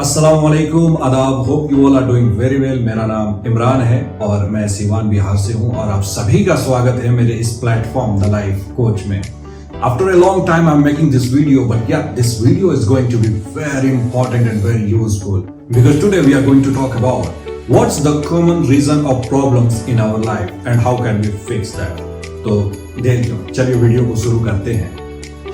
अस्सलामुअलैकुम, आदाब। Hope you all are doing very well. मेरा नाम इमरान है और मैं सीवान बिहार से हूं और आप सभी का स्वागत है मेरे इस प्लेटफॉर्म द लाइफ कोच में। After a long time I'm making this video, but yeah, this video is going to be very important and very useful because today we are going to talk about what's the common reason of problems in our life and how can we fix that। तो देर क्यों, चलिए video को शुरू करते हैं।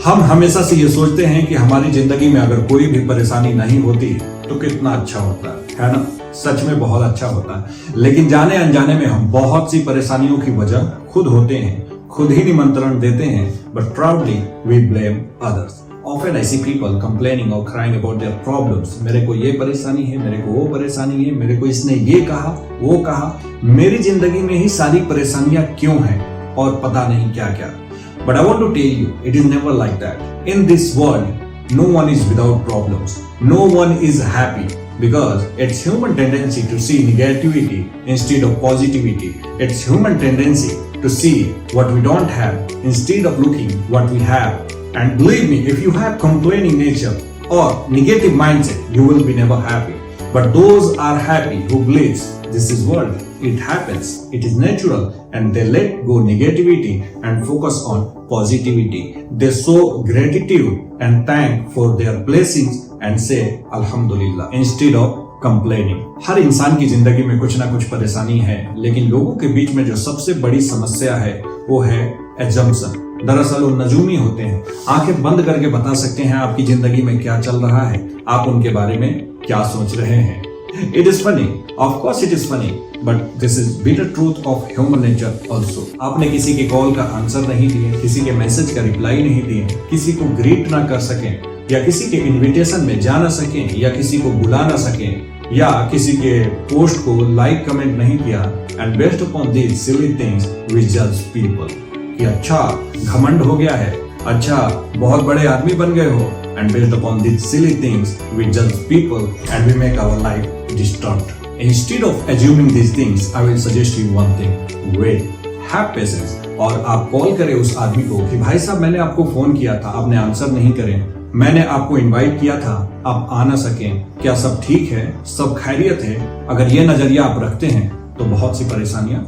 हम हमेशा से ये सोचते हैं कि हमारी जिंदगी में अगर कोई भी परेशानी नहीं होती तो कितना अच्छा होता है ना। सच में बहुत अच्छा होता है, लेकिन जाने अनजाने में हम बहुत सी परेशानियों की वजह खुद होते हैं, खुद ही निमंत्रण देते हैं, but proudly we blame others। Often I see people complaining or crying about their problems। मेरे को ये परेशानी है, मेरे को वो परेशानी है, मेरे को इसने ये कहा वो कहा, मेरी जिंदगी में ही सारी परेशानियां क्यों हैं और पता नहीं क्या क्या। But I want to tell you, it is never like that. In this world, no one is without problems. No one is happy because it's human tendency to see negativity instead of positivity. It's human tendency to see what we don't have instead of looking what we have. And believe me, if you have complaining nature or negative mindset, you will be never happy. But those are happy who believes this is world. It happens. It is natural, and they let go negativity and focus on positivity. They show gratitude and thank for their blessings and say Alhamdulillah instead of complaining। हर इंसान की जिंदगी में कुछ ना कुछ परेशानी है, लेकिन लोगों के बीच में जो सबसे बड़ी समस्या है वो है assumption। दरअसल वो नजूमी होते हैं, आंखें बंद करके बता सकते हैं आपकी जिंदगी में क्या चल रहा है, आप उनके बारे में क्या सोच रहे हैं। It is funny, of course it is funny, but this is bitter truth of human nature also। आपने किसी के कॉल का आंसर नहीं दिए, किसी के मैसेज का रिप्लाई नहीं दिए, किसी को ग्रीट ना कर सकें, या किसी के इनविटेशन में जा ना सकें, या किसी को बुला ना सकें, या किसी के पोस्ट को लाइक कमेंट नहीं किया। And based upon these silly things we judge people कि अच्छा घमंड हो गया है, अच्छा बहुत बड़े आदमी बन गए हो। And based upon these silly things we judge people and we make our life disturbed। Instead of assuming these things, I will suggest you one thing: wait, have patience। और आप कॉल करें उस आदमी को कि भाई साहब मैंने आपको फोन किया था, आपने आंसर नहीं करे, मैंने आपको इनवाइट किया था, आप आ ना सके, क्या सब ठीक है, सब खैरियत है? अगर ये नजरिया आप रखते हैं तो बहुत सी परेशानियां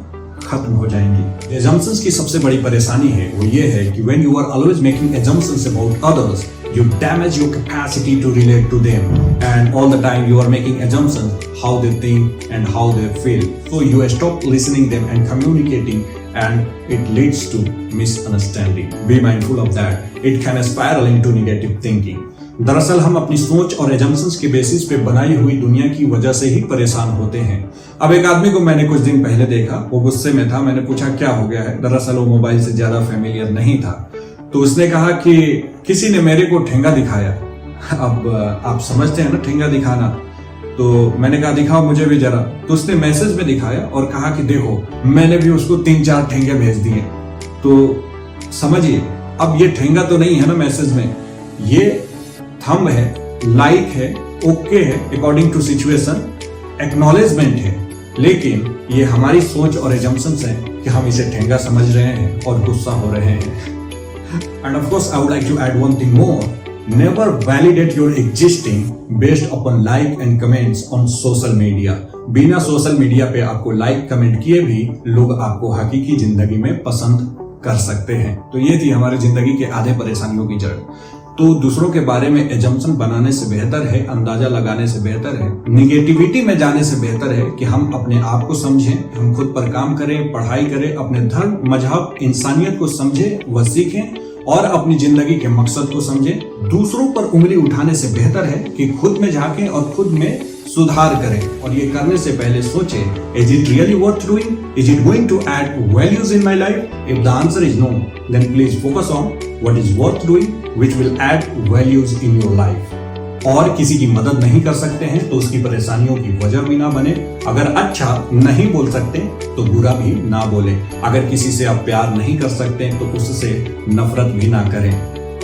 खत्म हो जाएंगी। Assumptions की सबसे बड़ी परेशानी है वो ये है कि when you are always making assumptions about others, you damage your capacity to relate to them, and all the time you are making assumptions how they think and how they feel, so you stop listening them and communicating, and it leads to misunderstanding। Be mindful of that, it can spiral into negative thinking। दरअसल हम अपनी सोच और assumptions के basis पे बनाई हुई दुनिया की वजह से ही परेशान होते हैं। अब एक आदमी को मैंने कुछ दिन पहले देखा, वो गुस्से में था। मैंने पूछा क्या हो गया है। दरअसल वो मोबाइल से ज्यादा फेमिलियर नहीं था, तो उसने कहा कि किसी ने मेरे को ठेंगा दिखाया। अब आप समझते हैं ना ठेंगा दिखाना, तो मैंने कहा दिखाओ मुझे भी जरा। तो उसने मैसेज में दिखाया और कहा कि देखो मैंने भी उसको 3-4 ठेंगे भेज दिए। तो समझिए, अब ये ठेंगा तो नहीं है ना मैसेज में, ये थंब है, लाइक है, ओके है, अकॉर्डिंग टू सिचुएशन, एक्नॉलेजमेंट है। लेकिन ये हमारी सोच और एजम्पशंस हैं कि हम इसे ठेंगा समझ रहे हैं और गुस्सा हो रहे हैं। And of course, I would like to add one thing more. Never validate your existing based upon like and comments on social media। बिना सोशल मीडिया पे आपको लाइक कमेंट किए भी लोग आपको हकीकी जिंदगी में पसंद कर सकते हैं। तो ये थी हमारी जिंदगी के आधे परेशानियों की जड़। तो दूसरों के बारे में एजम्पशन बनाने से बेहतर है, अंदाजा लगाने से बेहतर है, निगेटिविटी में जाने से बेहतर है कि हम अपने आप को समझें, हम खुद पर काम करें, पढ़ाई करें, अपने धर्म, मजहब, इंसानियत को समझें व सीखें और अपनी जिंदगी के मकसद को समझें। दूसरों पर उंगली उठाने से बेहतर है कि खुद में झांकें और खुद में सुधार करें। और ये करने से पहले सोचें, is it really worth doing? Is it going to add values in my life? If the answer is no, then please focus on what is worth doing which will add values in your life. और किसी की मदद नहीं कर सकते हैं तो उसकी परेशानियों की वजह भी ना बने। अगर अच्छा नहीं बोल सकते तो बुरा भी ना बोले। अगर किसी से आप प्यार नहीं कर सकते तो उससे नफरत भी ना करें।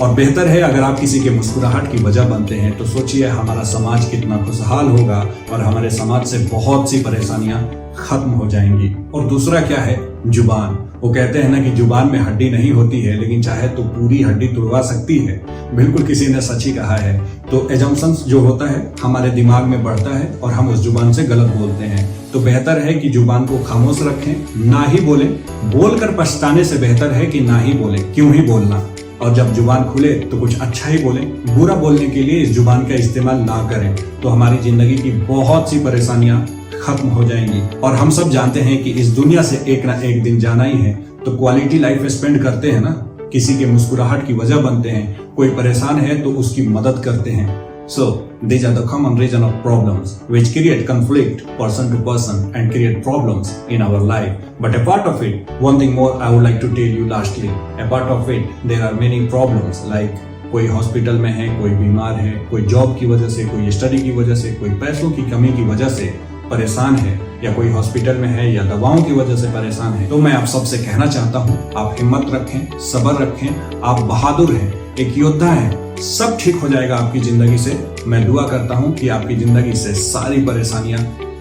और बेहतर है अगर आप किसी के मुस्कुराहट की वजह बनते हैं तो सोचिए हमारा समाज कितना खुशहाल होगा और हमारे समाज से बहुत सी परेशानियां खत्म हो जाएंगी। और दूसरा क्या है, जुबान। वो कहते हैं ना कि जुबान में हड्डी नहीं होती है, लेकिन चाहे तो पूरी हड्डी तुड़वा सकती है। बिल्कुल किसी ने सच ही कहा है। तो एजम्पशंस जो होता है हमारे दिमाग में बढ़ता है और हम उस जुबान से गलत बोलते हैं। तो बेहतर है कि जुबान को खामोश रखें, ना ही बोलें। बोलकर पछताने से बेहतर है कि ना ही बोलें। क्यों ही बोलना। और जब जुबान खुले तो कुछ अच्छा ही बोलें। बुरा बोलने के लिए इस जुबान का इस्तेमाल ना करें, तो हमारी जिंदगी की बहुत सी परेशानियां खत्म हो जाएंगी। और हम सब जानते हैं कि इस दुनिया से एक ना एक दिन जाना ही है, तो क्वालिटी लाइफ स्पेंड करते हैं ना। किसी के मुस्कुराहट की वजह बनते हैं, कोई परेशान है तो उसकी मदद करते हैं। So these are the common reason of problems which create conflict person to person and create problems in our life. But apart of it, one thing more I would like to tell you lastly. Apart of it, there are many problems like कोई hospital में है, कोई बीमार है, कोई job की वजह से, कोई स्टडी की वजह से, कोई पैसों की कमी की वजह से परेशान है, या कोई हॉस्पिटल में है या दवाओं की वजह से परेशान है। तो मैं आप सबसे कहना चाहता हूँ, आप हिम्मत रखें, सब्र रखें, आप बहादुर हैं, एक योद्धा हैं। सब ठीक हो जाएगा आपकी जिंदगी से। मैं दुआ करता हूँ कि आपकी जिंदगी से सारी परेशानियां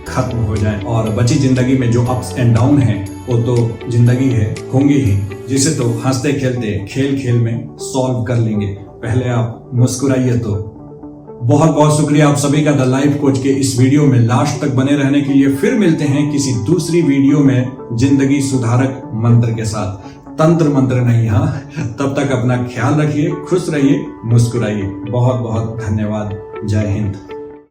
खत्म हो जाएं और बची जिंदगी में जो अप्स एंड डाउन है वो तो जिंदगी है, होंगे ही, जिसे तो हंसते खेलते खेल खेल में सॉल्व कर लेंगे। पहले आप मुस्कुराइए। तो बहुत बहुत शुक्रिया आप सभी का द लाइफ कोच के इस वीडियो में लास्ट तक बने रहने के लिए। फिर मिलते हैं किसी दूसरी वीडियो में जिंदगी सुधारक मंत्र के साथ। तंत्र मंत्र नहीं, हाँ। तब तक अपना ख्याल रखिए, खुश रहिए, मुस्कुराइए। बहुत बहुत धन्यवाद। जय हिंद।